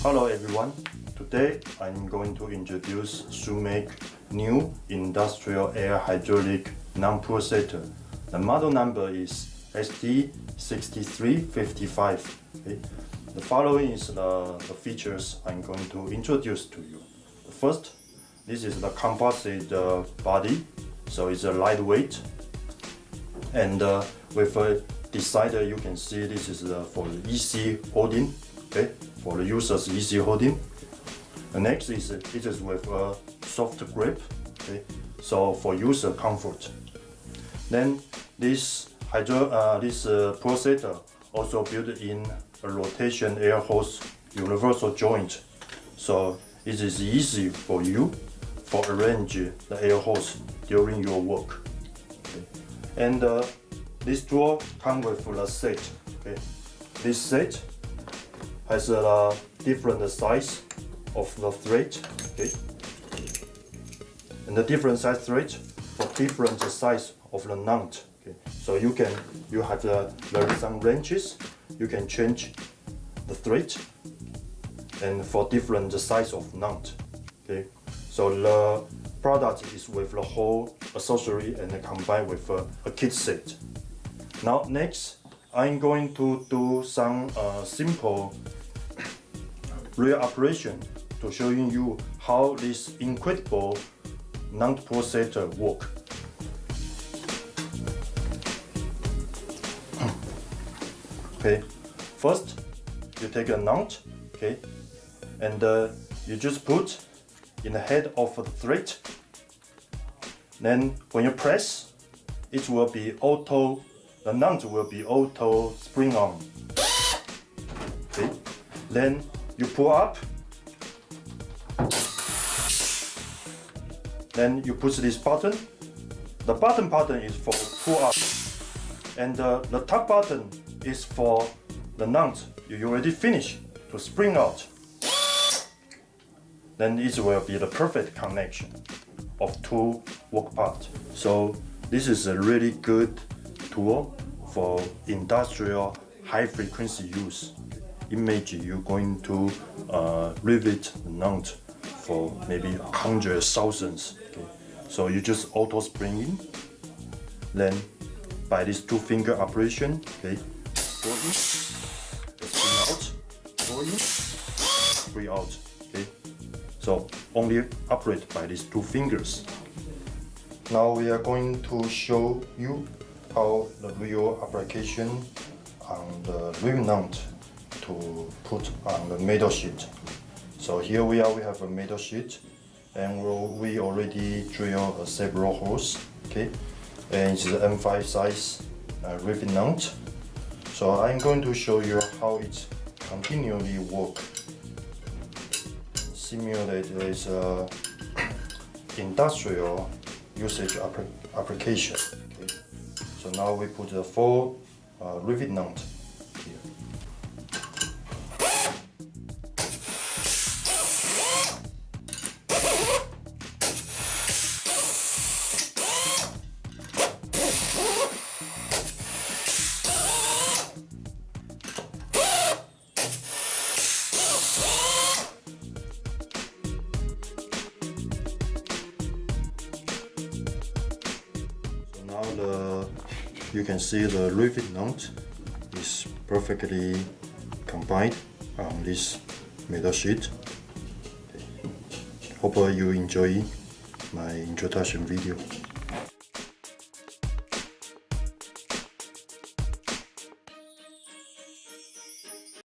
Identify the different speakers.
Speaker 1: Hello everyone. Today I'm going to introduce Sumake new industrial air hydraulic non-pulsator. The model number is ST-6355. Okay. The following is the features I'm going to introduce to you. First, this is the composite body, so it's a lightweight, and with a decider you can see this is for the easy holding, okay, for the user's easy holding. The next is it is with a soft grip, okay, so for user comfort. Then this pulsator also built in a rotation air hose universal joint, so it is easy for you for arrange the air hose during your work. Okay. And this tool comes with a set. Okay. This set has a different size of the thread, okay, and the different size thread for different size of the knot. Okay. So you have there are some wrenches. You can change the thread and for different size of knot. Okay. So the product is with the whole accessory and combined with a kit set. Now next, I'm going to do some simple real operation to showing you how this incredible non-pulsator work. Okay, first you take a knot, okay, and you just put in the head of the thread. Then when you press, it will be auto. The knot will be auto spring on. Okay, then you pull up. Then you push this button. The bottom button is for pull up, and the top button is for the knot you already finished to spring out. Then it will be the perfect connection of two work parts. So this is a really good tool for industrial high frequency use. Imagine you're going to rivet the knot for maybe hundreds, thousands. Okay. So you just auto spring in. Then by this two finger operation, okay, pull in, spring out, pull in, spring out. Okay. So only operate by these two fingers. Now we are going to show you how the real application on the rim knot to put on the metal sheet. So here we have a metal sheet, and we already drill several holes, okay, and it's an M5 size rivet knot. So I'm going to show you how it continually work. Simulate this industrial usage application. Okay. So now we put the 4 rivet knot here. Now you can see the rivet knot is perfectly combined on this metal sheet. Hope you enjoy my introduction video.